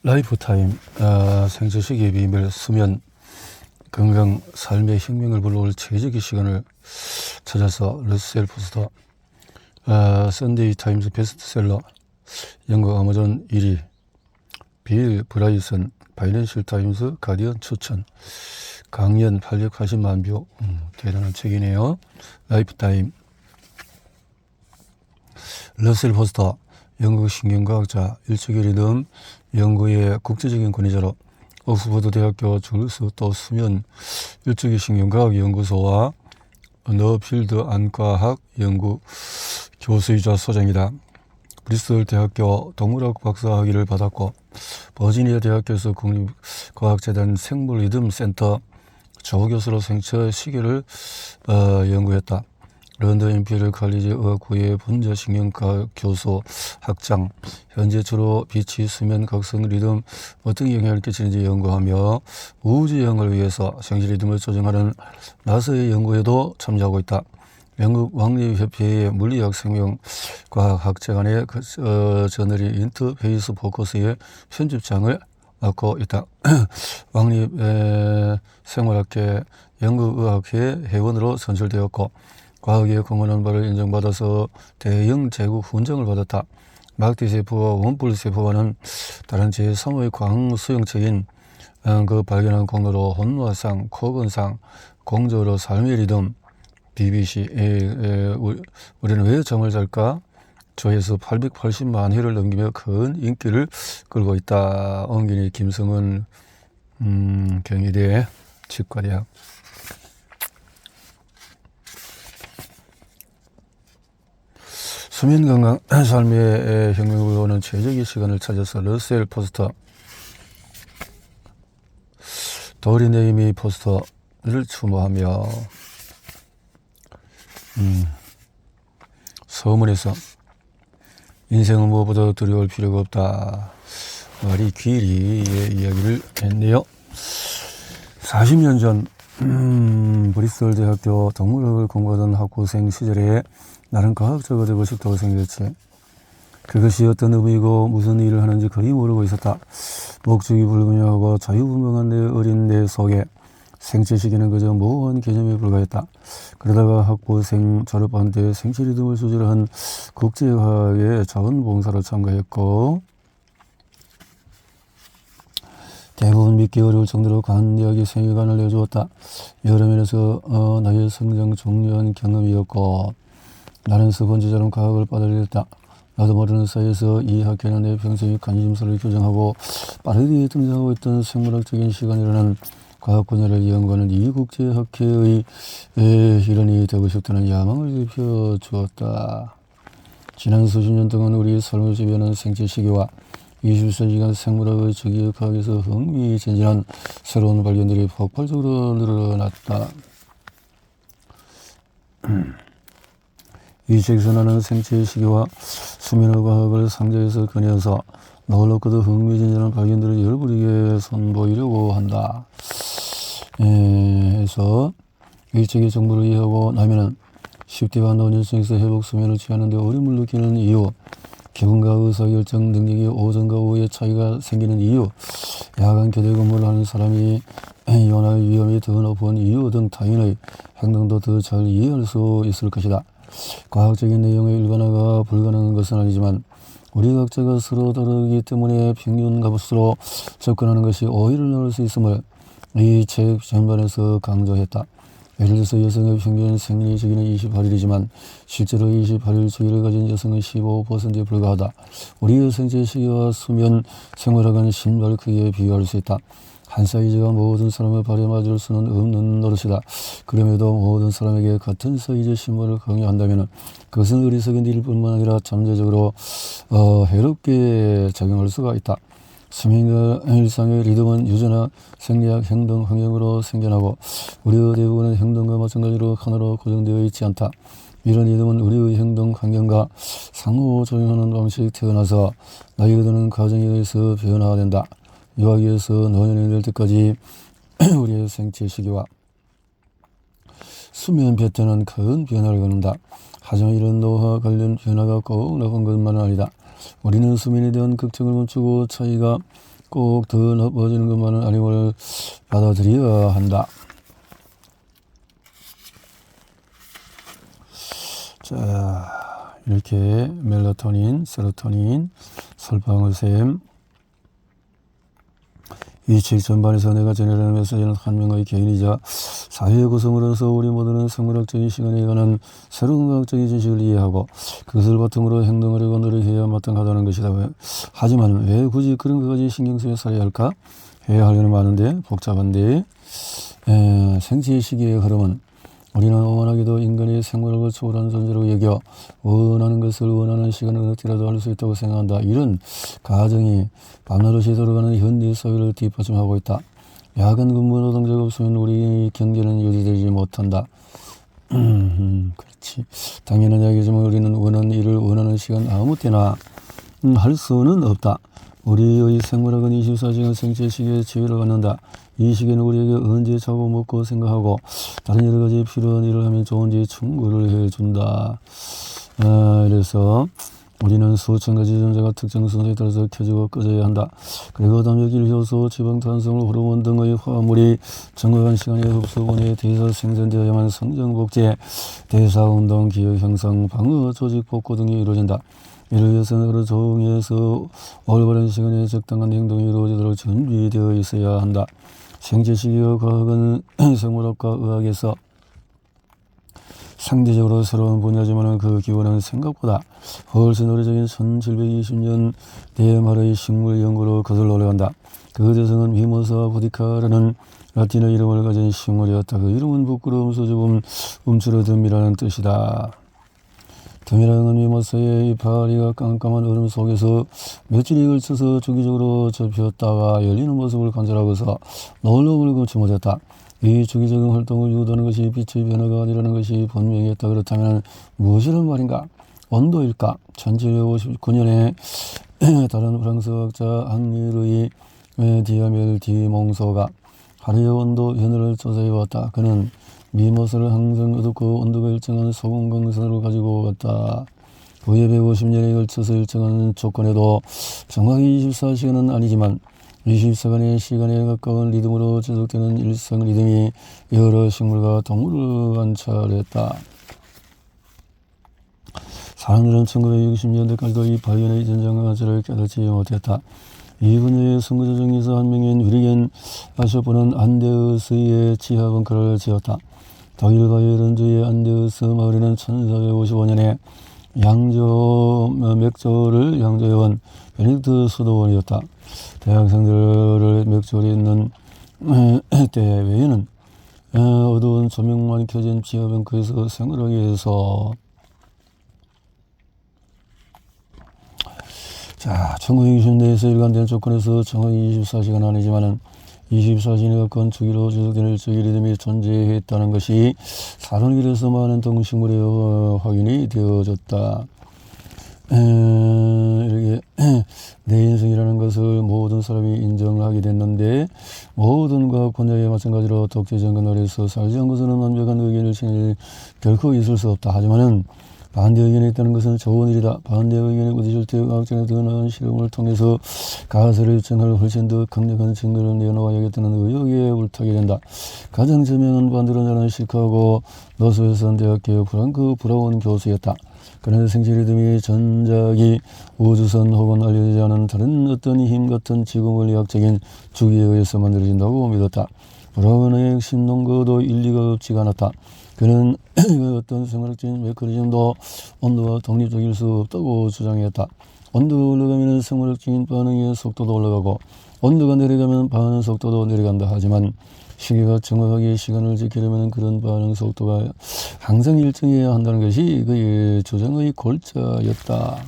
라이프타임 생체 시기의 비밀, 수면, 건강, 삶의 혁명을 불러올 최적의 시간을 찾아서 러셀 포스터, 선데이 타임스 베스트셀러, 영국 아마존 1위, 빌 브라이슨, 파이낸셜 타임스 가디언 추천, 강연 880만 뷰, 대단한 책이네요. 라이프타임. 러셀 포스터, 영국 신경과학자, 일찍의 리듬 연구의 국제적인 권위자로 옥스퍼드 대학교 줄스 또 수면 일찍의 신경과학 연구소와 너필드 안과학 연구 교수이자 소장이다. 브리스톨 대학교 동물학 박사학위를 받았고 버지니아 대학교에서 국립과학재단 생물리듬 센터 조교수로 생체 시계를 연구했다. 런던 임페리얼 칼리지 의학부의 분자 신경과학 교수 학장, 현재 주로 빛이 수면 각성 리듬 어떤 영향을 끼치는지 연구하며 우주여행을 위해서 생체 리듬을 조정하는 나사의 연구에도 참여하고 있다. 영국 왕립협회의 물리학 생명과학 학제간의 저널이 인터페이스 포커스의 편집장을 맡고 있다. 왕립 생활학회 연극의학회 회원으로 선출되었고 과학에 공헌한 바를 인정받아서 대형 제국 훈장을 받았다. 막대세포와 원뿔세포와는 다른 제3의 광수용체인 그 발견한 공로로 혼화상, 코건상, 공조로 삶의 리듬, BBC, 우리는 왜 잠을 잘까? 조회수 880만 회를 넘기며 큰 인기를 끌고 있다. 엉긴이 김성은 경희대 치과대학. 수면 건강 삶의 혁명을 오는 최적의 시간을 찾아서 러셀 포스터, 도리네이미 포스터를 추모하며 서문에서 인생은 무엇보다 두려울 필요가 없다. 마리 퀴리의 이야기를 했네요. 40년 전 브리스톨 대학교 동물학을 공부하던 학부생 시절에 나는 과학자가 되고 싶다고 생겼지. 그것이 어떤 의미고 무슨 일을 하는지 거의 모르고 있었다. 목적이 불분명하고 자유분방한 내 어린 내 속에 생체 시기는 그저 모호한 개념에 불과했다. 그러다가 학부생 졸업한 때 생체 리듬을 주제로 한 국제과학의 자원봉사로 참가했고 대부분 믿기 어려울 정도로 관대하게 세계관을 내주었다. 여러 면에서 나의 성장 중요한 경험이었고 나는 스펀지처럼 과학을 받아들였다. 나도 모르는 사이에서 이 학회는 내 평생의 관심사를 교정하고 빠르게 등장하고 있던 생물학적인 시간이라는 과학 분야를 연구하는 이 국제학회의 일원이 되고 싶다는 야망을 펴주었다. 지난 수십 년 동안 우리 삶을 지배하는 생체 시계와 21세기간 생물학의 적의 과학에서 흥미진진한 새로운 발견들이 폭발적으로 늘어났다. 이 책에서 나는 생체 시계와 수면의 과학을 상자에서 꺼내어서 놀랍고도 흥미진진한 발견들을 열불이게 선보이려고 한다. 해서 이 책의 정보를 이해하고 나면은 10대와 노년층에서 회복 수면을 취하는 데 어려움을 느끼는 이유, 기분과 의사결정 능력이 오전과 오후에 차이가 생기는 이유, 야간 교대 근무를 하는 사람이 이혼할 위험이 더 높은 이유 등 타인의 행동도 더 잘 이해할 수 있을 것이다. 과학적인 내용의 일반화가 불가능한 것은 아니지만 우리 각자가 서로 다르기 때문에 평균 값으로 접근하는 것이 오해를 낳을 수 있음을 이 책 전반에서 강조했다. 예를 들어서 여성의 평균 생리 주기는 28일이지만 실제로 28일 주기를 가진 여성은 15%에 불과하다. 우리의 생체 시기와 수면 생활학은 신발 크기에 비교할 수 있다. 한 사이즈가 모든 사람의 발에 맞을 수는 없는 노릇이다. 그럼에도 모든 사람에게 같은 사이즈 신발을 강요한다면 그것은 어리석은 일뿐만 아니라 잠재적으로 해롭게 작용할 수가 있다. 수면과 일상의 리듬은 유전화, 생리학, 행동, 환경으로 생겨나고 우리의 대부분의 행동과 마찬가지로 하나로 고정되어 있지 않다. 이런 리듬은 우리의 행동, 환경과 상호작용하는 방식이 태어나서 나이가 드는 과정에 의해서 변화된다. 유아기에서 노년이 될 때까지 우리의 생체 시기와 수면 패턴은 큰 변화를 거는다. 하지만 이런 노화 관련 변화가 꼭 나쁜 것만은 아니다. 우리는 수면에 대한 걱정을 멈추고 차이가 꼭 더 나빠지는 것만은 아님을 받아들여야 한다. 자, 이렇게 멜라토닌, 세로토닌, 설방울샘, 이 책 전반에서 내가 전해라는 메시지는 한 명의 개인이자 사회의 구성으로서 우리 모두는 생물학적인 시간에 관한 새로운 과학적인 지식을 이해하고 그것을 바탕으로 행동하려고 노력해야 마땅하다는 것이다. 하지만 왜 굳이 그런 것까지 신경 쓰여 살아야 할까? 해야 할 일은 많은데 복잡한데 생체의 시기의 흐름은 우리는 원하기도 인간의 생물학을 초월한 존재로 여겨 원하는 것을 원하는 시간을 어떻게라도 할 수 있다고 생각한다. 이런 가정이 밤낮없이 돌아가는 현대 사회를 뒷받침하고 있다. 야간 근무 노동자가 없으면 우리 경제는 유지되지 못한다. 그렇지. 당연한 이야기지만 우리는 원하는 일을 원하는 시간 아무 때나 할 수는 없다. 우리의 생물학은 24시간 생체 시계에 지휘를 받는다. 이 시계는 우리에게 언제 자고 먹고 생각하고 다른 여러 가지 필요한 일을 하면 좋은지 충고를 해준다. 그래서 우리는 수천 가지 존재가 특정 순서에 따라서 켜지고 꺼져야 한다. 그리고 단백질, 효소, 지방, 탄수화물, 호르몬 등의 화합물이 정확한 시간에 흡수분해, 대사, 생산되어야만 성장, 복제, 대사, 운동, 기억, 형성, 방어, 조직, 복구 등이 이루어진다. 이를 위해서는 하루 종일에서 올바른 시간에 적당한 행동이 이루어지도록 준비되어 있어야 한다. 생체시계와 과학은 생물학과 의학에서 상대적으로 새로운 분야지만 그 기원은 생각보다 훨씬 오래전인 1720년 대말의 식물 연구로 거슬러 올라간다. 그 대성은 미모사 보디카라는 라틴어 이름을 가진 식물이었다. 그 이름은 부끄러움, 수줍음, 움츠러듦이라는 뜻이다. 드미랑은 미모사의 파리가 깜깜한 얼음 속에서 며칠이 걸쳐서 주기적으로 접혔다가 열리는 모습을 관찰하고서 놀라움을 금치 못했다. 이 주기적인 활동을 유도하는 것이 빛의 변화가 아니라는 것이 분명했다. 그렇다면 무엇이란 말인가? 온도일까? 1759년에 다른 프랑스 과학자 앙리 디아멜 디몽소가 하루의 온도 변화를 조사해왔다. 그는 미모스를 항상 어둡고 온도가 일정한 소금 강산으로 가지고 왔다. 그의 150년에 걸쳐서 일정한 조건에도 정확히 24시간은 아니지만 24시간의 시간에 가까운 리듬으로 지속되는 일상 리듬이 여러 식물과 동물을 관찰했다. 사람들은 1960년대까지도 이 바이온의 전장 가치를 깨닫지 못했다. 이 분야의 선구자 중에서 한 명인 위리겐 아쇼프는 안데우스의 지하 벙커를 지었다. 독일 바이에른주의 안데우스 마을에는 1455년에 맥조를 양조해온 베네딕트 수도원이었다. 대학생들을 맥조에 있는 때 외에는 어두운 조명만 켜진 지하 벙커에서 생활하기 위해서 1920년대에서 일관된 조건에서 정확히 24시간 아니지만은 24시간에 가까운 주기로 지속되는 일주일 리듬이 존재했다는 것이 사론길에서 많은 동식물에 확인이 되어졌다. 이렇게 내 인생이라는 것을 모든 사람이 인정하게 됐는데 모든 과학 분야에 마찬가지로 독재정권 아래서 살지 않고서는 완벽한 의견을 지닐 결코 있을 수 없다. 하지만은 반대 의견이 있다는 것은 좋은 일이다. 반대 의견에 부딪힐 때 과학자의 더 나은 실험을 통해서 가설을 입증할 훨씬 더 강력한 증거를 내놓아야겠다는 의욕에 불타게 된다. 가장 저명한 반대론자는 시카고 노스웨스턴 대학교의 프랑크 브라운 교수였다. 그는 생체 리듬이 전작이 우주선 혹은 알려지지 않은 다른 어떤 힘 같은 지구물리학적인 주기에 의해서 만들어진다고 믿었다. 브라운의 핵심 논거도 일리가 없지가 않았다. 그는 어떤 생물학적인 메커니즘도 온도와 독립적일 수 없다고 주장했다. 온도가 올라가면 생물학적인 반응의 속도도 올라가고 온도가 내려가면 반응 속도도 내려간다. 하지만 시계가 정확하게 시간을 지키려면 그런 반응 속도가 항상 일정해야 한다는 것이 그의 주장의 골자였다.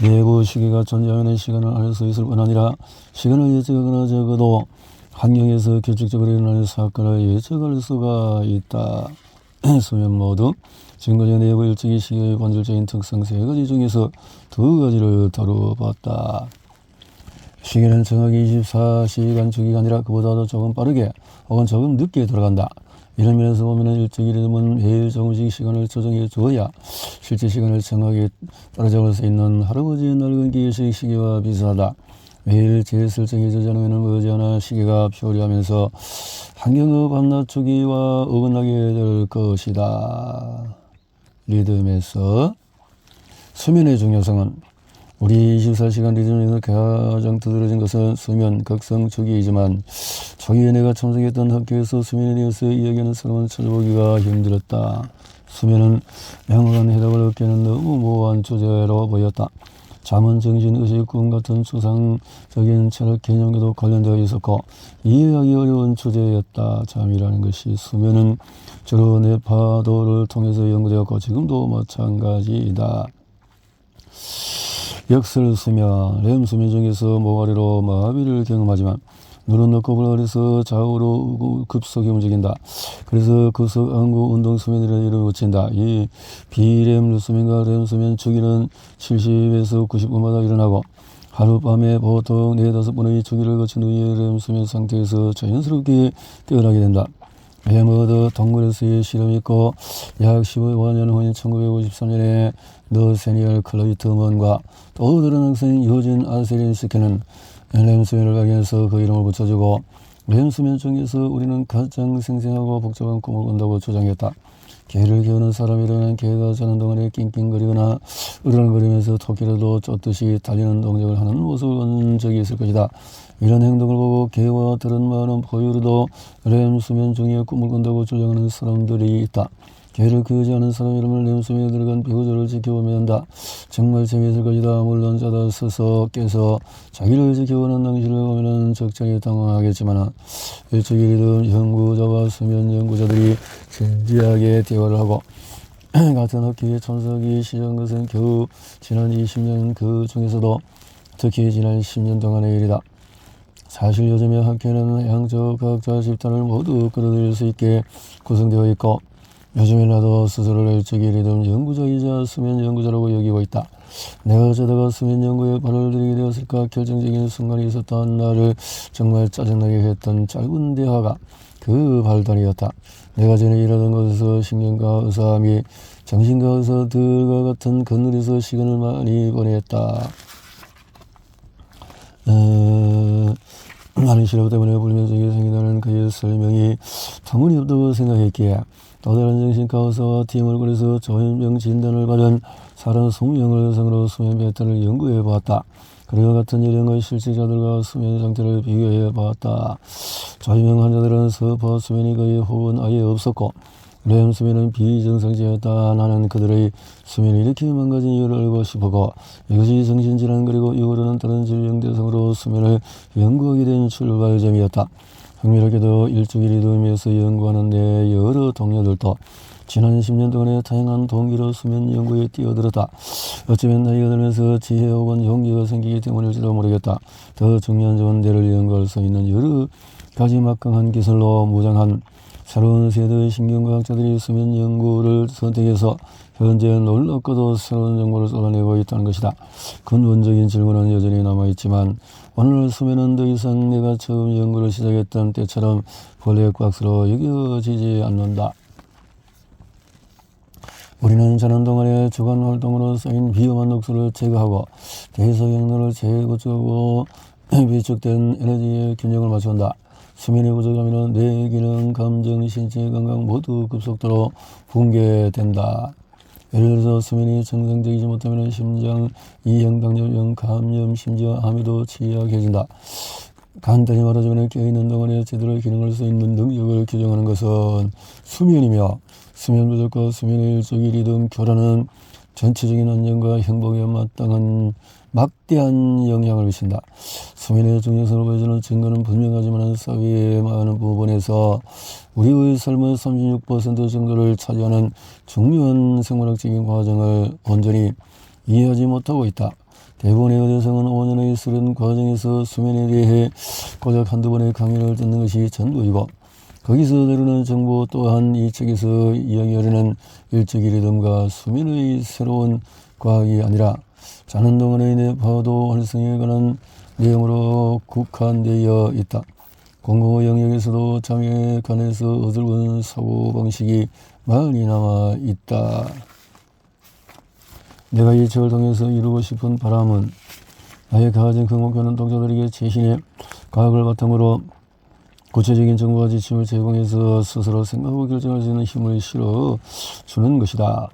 내부 시계가 존재하면 시간을 알 수 있을 뿐 아니라 시간을 예측하거나 적어도 환경에서 규칙적으로 일어나는 사건을 예측할 수가 있다. 수면 모드, 지금까지 내부 일정의 시계의 본질적인 특성 세 가지 중에서 두 가지를 다뤄봤다. 시계는 정확히 24시간 주기가 아니라 그보다도 조금 빠르게 혹은 조금 늦게 돌아간다. 이런 면에서 보면 일정 리듬은 매일 조금씩 시간을 조정해 주어야 실제 시간을 정확하게 따라잡을 수 있는 할아버지의 낡은 기계식 시계와 비슷하다. 매일 재설정해 주지 않으면 머지않아 시계가 표류하면서 환경의 밤낮 주기와 어긋나게 될 것이다. 리듬에서 수면의 중요성은 우리 24시간 리듬에서 가장 두드러진 것은 수면, 극성, 주기이지만 초기에 내가 참석했던 학교에서 수면에 대해서 이야기하는 사람은 찾아보기가 힘들었다. 수면은 명확한 해답을 얻기에는 너무 모호한 주제로 보였다. 잠은 정신, 의식, 꿈 같은 추상적인 철학 개념과도 관련되어 있었고 이해하기 어려운 주제였다. 잠이라는 것이 수면은 주로 뇌파도를 통해서 연구되었고 지금도 마찬가지이다. 역설 수면, 렘 수면 중에서 모가리로 마비를 경험하지만 눈은 높고 아래서 좌우로 급속히 움직인다. 그래서 급속 안구 운동 수면이라는 이름을 붙인다. 이 비렘 수면과 렘 수면 주기는 70에서 90분마다 일어나고 하룻밤에 보통 4-5번의 주기를 거친 후에 렘 수면 상태에서 자연스럽게 깨어나게 된다. 햄버드 동물에서의 실험이 있고 약 15년 후인 1953년에 너세니얼 클레이트먼과 또 다른 학생 요진 아세린스키는 렘 수면을 발견해서 그 이름을 붙여주고 렘 수면 중에서 우리는 가장 생생하고 복잡한 꿈을 꾼다고 주장했다. 개를 키우는 사람이라면 개가 자는 동안에 낑낑거리거나 으르렁거리면서 토끼라도 쫓듯이 달리는 동작을 하는 모습을 본 적이 있을 것이다. 이런 행동을 보고 개와 다른 많은 포유류도 렘 수면 중에 꿈을 꾼다고 주장하는 사람들이 있다. 개를 키우지 않은 사람이라면 렘 수면에 들어간 배우자를 지켜보면 한다. 정말 재미있을 것이다. 물론 자다 서서 깨서 자기를 지켜보는 당신을 보면 적잖이 당황하겠지만 일찍이 리듬 연구자와 수면 연구자들이 진지하게 대화를 하고 같은 학회에 참석이 시작한 것은 겨우 지난 20년 그 중에서도 특히 지난 10년 동안의 일이다. 사실 요즘의 학회는 양적 과학자 집단을 모두 끌어들일 수 있게 구성되어 있고 요즘에 나도 스스로를 일찍이 리듬 연구자이자 수면 연구자라고 여기고 있다. 내가 어쩌다가 수면 연구에 발을 들이게 되었을까 결정적인 순간이 있었던 나를 정말 짜증나게 했던 짧은 대화가 그 발단이었다. 내가 전에 일하던 곳에서 신경과 의사 및 정신과 의사들과 같은 건물에서 시간을 많이 보냈다. 많은 시력 때문에 불면증이 생긴다는 그의 설명이 터무니없다고 생각했기에 또 다른 정신과 의사와 팀을 꾸려서 조현병 진단을 받은 사람 20명을 상으로 수면 패턴을 연구해 보았다. 그와 같은 연령의 실직자들과 수면 상태를 비교해 보았다. 조현병 환자들은 서파 수면이 거의 혹은 아예 없었고 렘 수면은 비정상적이었다. 나는 그들의 수면이 이렇게 망가진 이유를 알고 싶었고 이것이 정신질환 그리고 이후로는 다른 질병 대상으로 수면을 연구하게 된 출발점이었다. 흥미롭게도 일주일 리듬에서 연구하는 내 여러 동료들도 지난 10년 동안에 다양한 동기로 수면 연구에 뛰어들었다. 어쩌면 나이가 들면서 지혜 혹은 용기가 생기기 때문일지도 모르겠다. 더 중요한 점은 내를 연구할 수 있는 여러 가지 막강한 기술로 무장한 새로운 세대의 신경과학자들이 수면 연구를 선택해서 현재 놀랍고도 새로운 정보를 쏟아내고 있다는 것이다. 근본적인 질문은 여전히 남아있지만 오늘 수면은 더 이상 내가 처음 연구를 시작했던 때처럼 블랙박스로 여겨지지 않는다. 우리는 자는 동안에 주간 활동으로 쌓인 위험한 녹수를 제거하고 대사경로를 재구축하고 비축된 에너지의 균형을 맞춘다. 수면이 부족하면 뇌 기능, 감정, 신체 건강 모두 급속도로 붕괴된다. 예를 들어서 수면이 정상적이지 못하면 심장, 이형, 당뇨병, 감염, 심지어 암에도 취약해진다. 간단히 말하자면 깨어있는 동안에 제대로 기능할 수 있는 능력을 규정하는 것은 수면이며 수면 부족과 수면의 일조기 리듬 교란은 전체적인 안정과 행복에 마땅한 막대한 영향을 미친다. 수면의 중요성을 보여주는 증거는 분명하지만 사회의 많은 부분에서 우리의 삶의 36% 정도를 차지하는 중요한 생물학적인 과정을 온전히 이해하지 못하고 있다. 대부분의 의대생은 5년의 수련 과정에서 수면에 대해 고작 한두 번의 강의를 듣는 것이 전부이고 거기서 다루는 정보 또한 이 책에서 이야기하려는 일찍이 리듬과 수면의 새로운 과학이 아니라 자는 동안의 뇌파도 활성에 관한 내용으로 국한되어 있다. 공공의 영역에서도 장애에 관해서 어설픈 사고방식이 많이 남아있다. 내가 이 책을 통해서 이루고 싶은 바람은 나의 가진 그 목표는 독자들에게 자신의 과학을 바탕으로 구체적인 정보와 지침을 제공해서 스스로 생각하고 결정할 수 있는 힘을 실어주는 것이다.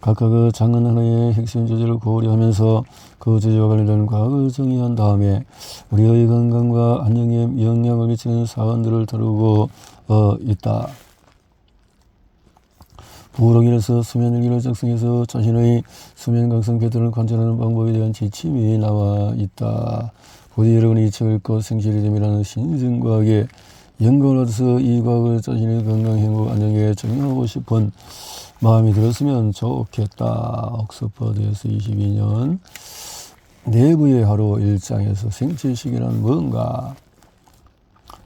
각각의 작은 하나의 핵심 주제를 고려하면서 그 주제와 관련된 과학을 정의한 다음에 우리의 건강과 안녕에 영향을 미치는 사안들을 다루고 있다. 부록일에서 수면일기를 작성해서 자신의 수면 각성 패턴을 관찰하는 방법에 대한 지침이 나와 있다. 부디 여러분이 이 책을 읽고 생시리즘이라는 신생과학에 연구를 얻어서 이 과학을 자신의 건강, 행복, 안녕에 적용하고 싶은 마음이 들었으면 좋겠다. 옥스퍼드에서 22년 내부의 하루 1장에서 생체식이란 뭔가?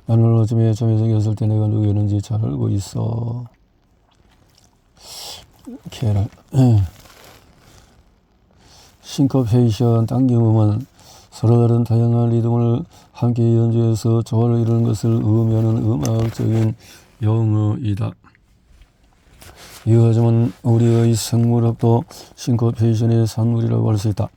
나는 오늘 아침에 잠에서 깼을 때 내가 누구였는지 잘 알고 있어. 케럴. 싱커페이션 당김음은 서로 다른 다양한 리듬을 함께 연주해서 조화를 이루는 것을 의미하는 음악적인 용어이다. 이 과정은 우리의 생물학도 싱코페이션의 산물이라고 할 수 있다.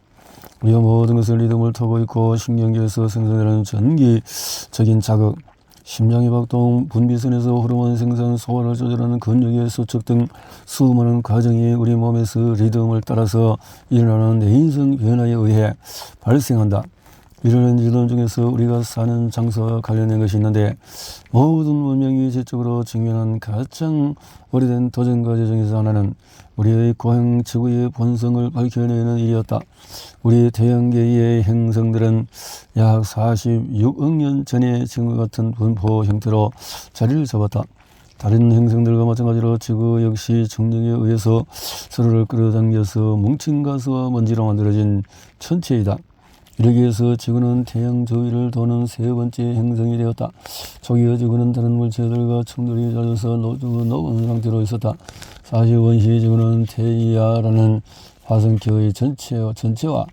우리가 모든 것을 리듬을 타고 있고 신경계에서 생성되는 전기적인 자극, 심장의 박동, 분비선에서 호르몬 생산, 소화를 조절하는 근육의 수축 등 수많은 과정이 우리 몸에서 리듬을 따라서 일어나는 내인성 변화에 의해 발생한다. 이러한 리듬 중에서 우리가 사는 장소와 관련된 것이 있는데 모든 문명이 지적으로 직면한 가장 오래된 도전과제 중에서 하나는 우리의 고행 지구의 본성을 밝혀내는 일이었다. 우리 태양계의 행성들은 약 46억 년 전에 지금과 같은 분포 형태로 자리를 잡았다. 다른 행성들과 마찬가지로 지구 역시 중력에 의해서 서로를 끌어당겨서 뭉친 가스와 먼지로 만들어진 천체이다. 이렇게 해서 지구는 태양 주위를 도는 세 번째 행성이 되었다. 초기의 지구는 다른 물체들과 충돌이 잦아서 녹은 상태로 있었다. 사실 원시 지구는 테이아라는 화성체의 전체와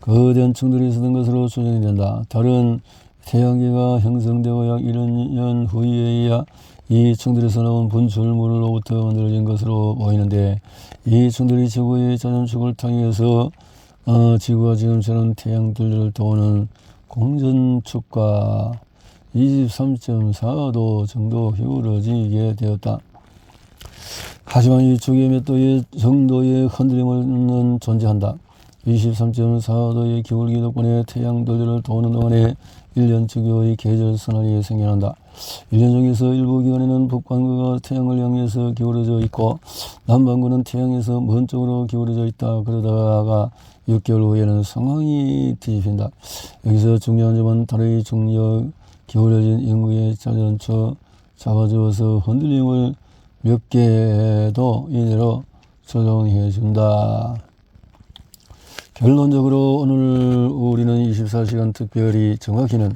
거대한 충돌이 있었던 것으로 추정이 된다. 다른 태양계가 형성되고 약 1억 년 후에야 이 충돌에서 나온 분출물로부터 만들어진 것으로 보이는데 이 충돌이 지구의 자전축을 통해서 지구가 지금처럼 태양 둘레를 도는 공전축과 23.4도 정도 기울어지게 되었다. 하지만 이 축이 몇 도의 정도의 흔들림은 존재한다. 23.4도의 기울기 덕분에 태양 둘레를 도는 동안에 1년 주기의 계절선언이 생겨난다. 1년 중에서 일부 기간에는 북반구가 태양을 향해서 기울어져 있고 남반구는 태양에서 먼 쪽으로 기울어져 있다. 그러다가 6개월 후에는 상황이 뒤집힌다. 여기서 중요한 점은 달의 중력, 기울어진 인구의 자전축 잡아주어서 흔들림을 몇 개도 이내로 조정해준다. 결론적으로 오늘 우리는 24시간 특별히 정확히는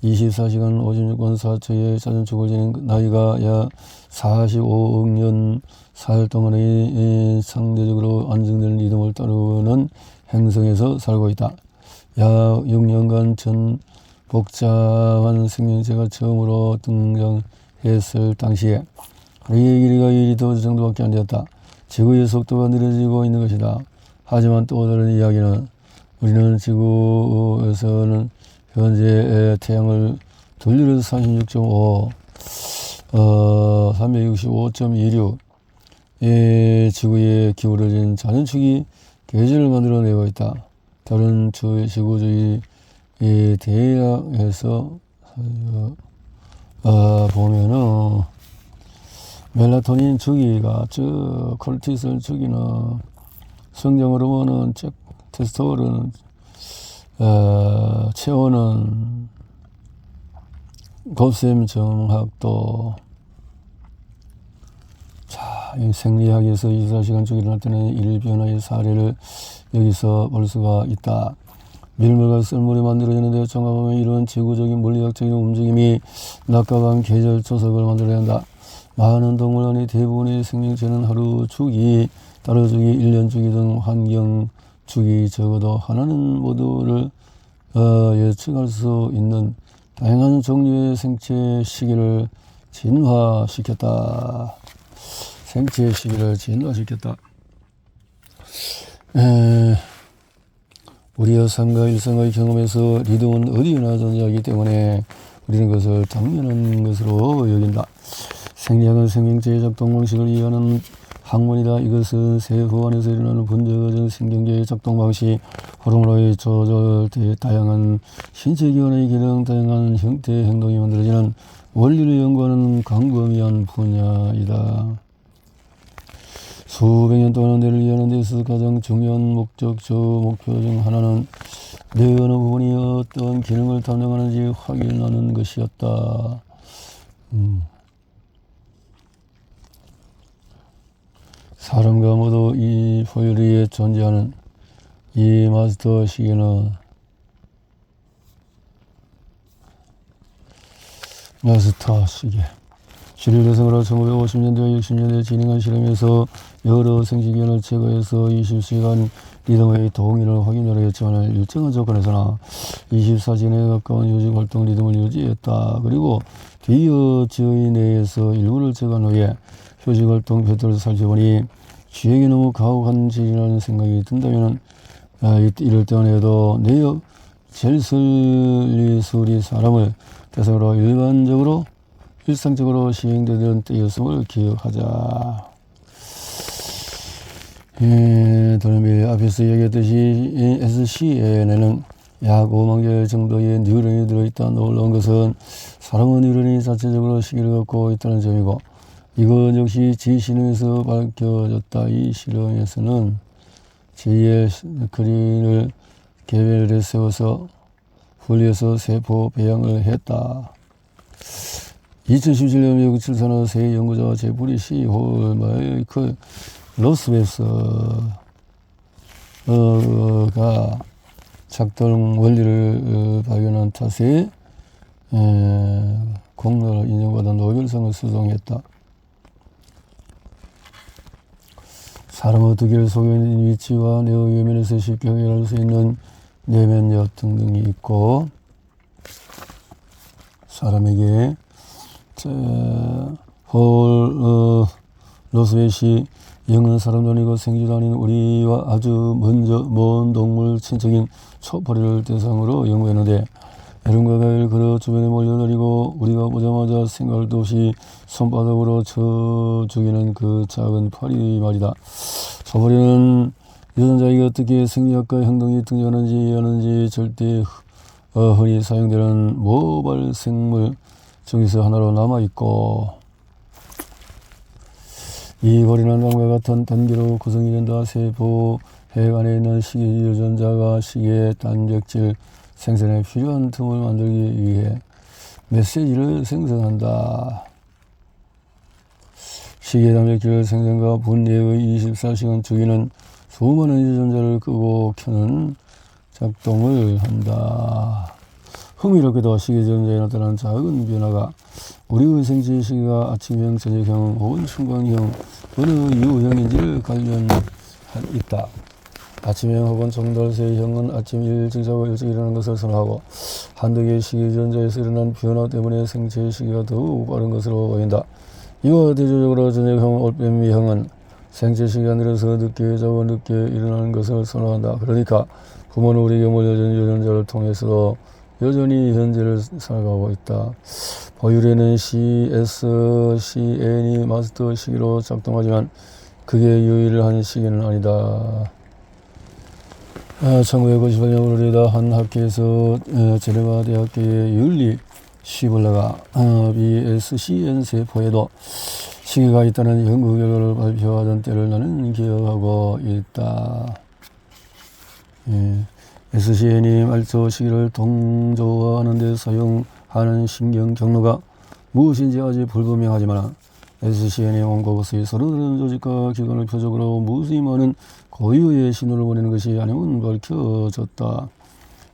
24시간 56분 4초의 자전축을 지닌 나이가 약 45억 년 살 동안의 상대적으로 안정된 리듬을 따르는 행성에서 살고 있다. 약 6년간 전 복잡한 생명체가 처음으로 등장했을 당시에 하루의 길이가 1리터 정도밖에 안 되었다. 지구의 속도가 느려지고 있는 것이다. 하지만 또 다른 이야기는 우리는 지구에서는 현재 태양을 돌리려서 36.5, 365.26 지구에 기울어진 자전축이 계절을 만들어내고 있다. 다른 지구주의 대략에서 보면은 멜라토닌 주기가 저 콜티솔 주기는 성장 호르몬은 테스토스테론 체온은 곱셈 정학도 이 생리학에서 24시간 주기를 나타내는 일변화의 사례를 여기서 볼 수가 있다. 밀물과 썰물이 만들어지는데 종합하면 이런 지구적인 물리학적인 움직임이 낮과 밤 계절 조석을 만들어야 한다. 많은 동물원의 대부분의 생명체는 하루 주기, 달러 주기, 1년 주기 등 환경 주기 적어도 하나는 모두를 예측할 수 있는 다양한 종류의 생체 시기를 진화시켰다. 생체 시기를 진화시켰다. 우리의 삶과 일상의 경험에서 리듬은 어디에나 존재하기 때문에 우리는 그것을 당연한 것으로 여긴다. 생리학은 생명체의 작동 방식을 이해하는 학문이다. 이것은 세후 안에서 일어나는 분자 과정 생경계의 작동 방식, 호르몬의 조절, 다양한 신체 기관의 기능, 다양한 형태의 행동이 만들어지는 원리를 연구하는 광범위한 분야이다. 수백 년 동안 뇌를 이해하는 데 있어서 가장 중요한 목표 중 하나는 뇌 어느 부분이 어떤 기능을 담당하는지 확인하는 것이었다. 사람과 모두 이 포유 위에 존재하는 이 마스터 시계는 실을 대상으로 1950년대와 60년대에 진행한 실험에서 여러 생식기관을 제거해서 20시간 리듬의 동일을 확인하려 했지만 일정한 조건에서나 24시간에 가까운 휴식활동 리듬을 유지했다. 그리고 뒤이어 지의 내에서 일부를 제거한 후에 휴식활동 패턴을 살펴보니 쥐에게 너무 가혹한 질이라는 생각이 든다면 이럴 때만 해도 뇌의 젤슬리술이 사람을 대상으로 일상적으로 시행되던 때였음을 기억하자. 돌비 앞에서 얘기했듯이 SCN에는 약 5만 개 정도의 뉴런이 들어있다. 놀라운 것은 사람의 뉴런이 자체적으로 시기를 갖고 있다는 점이고, 이것 역시 지실험에서 밝혀졌다. 이 실험에서는 제2의 그린을 계획을 세워서 분리해서 세포 배양을 했다. 2017년 미국 칠산의 세 연구자 제프리 C. 홀, 마이클 로스베스가 작동 원리를 발견한 탓에 공로를 인정받아 노벨상을 수상했다. 사람의 두개를 속에 있는 위치와 뇌의 외면에서 쉽게 확인할 수 있는 내면력 등등이 있고, 사람에게 로스베시 영은 사람도 아니고 생쥐도 아닌 우리와 아주 먼 동물 친척인 초파리를 대상으로 연구했는데, 여름과 가을 걸어 주변에 몰려다니고 우리가 보자마자 생각도 없이 손바닥으로 쳐 죽이는 그 작은 파리 말이다. 초파리는 유전자에게 어떻게 생리학과 행동이 등장하는지 절대 흔히 사용되는 모발 생물 중에서 하나로 남아있고, 이 고리는 다음과 같은 단계로 구성이 된다. 세포 핵 안에 있는 식이 유전자가 식의 단백질 생산에 필요한 틈을 만들기 위해 메시지를 생성한다. 식의 단백질 생산과 분해의 24시간 주기는 수많은 유전자를 끄고 켜는 작동을 한다. 흥미롭게도 식이유전자에 나타나는 작은 변화가 우리의 생체 시기가 아침형, 저녁형 혹은 순간형 어느 유형인지를 관련있다. 아침형 혹은 정달새형은 아침 일찍 자고 일찍 일어나는 것을 선호하고, 한두 개의 식이유전자에서 일어난 변화 때문에 생체 시기가 더욱 빠른 것으로 보인다. 이와 대조적으로 저녁형, 올빼미형은 생체 시기가 느려서 늦게 자고 늦게 일어나는 것을 선호한다. 그러니까 부모는 우리에게 물려준 유전자를 통해서도 여전히 현재를 살아가고 있다. 포유류는 CSCN이 마스터 시기로 작동하지만 그게 유일한 시기는 아니다. 1998년 플로리다 한 학교에서 제네바 대학교의 윤리 시블레가 BSCN 세포에도 시기가 있다는 연구 결과를 발표하던 때를 나는 기억하고 있다. SCN이 말초 시기를 동조화하는 데 사용하는 신경 경로가 무엇인지 아직 불분명하지만, SCN이 온 곳의 서로 다른 조직과 기관을 표적으로 무수히 많은 고유의 신호를 보내는 것이 아니면 밝혀졌다.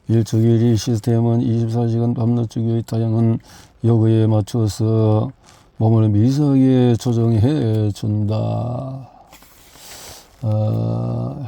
일주일이 시스템은 24시간 밤낮 주기의 다양한 요구에 맞추어서 몸을 미세하게 조정해 준다. 이렇게.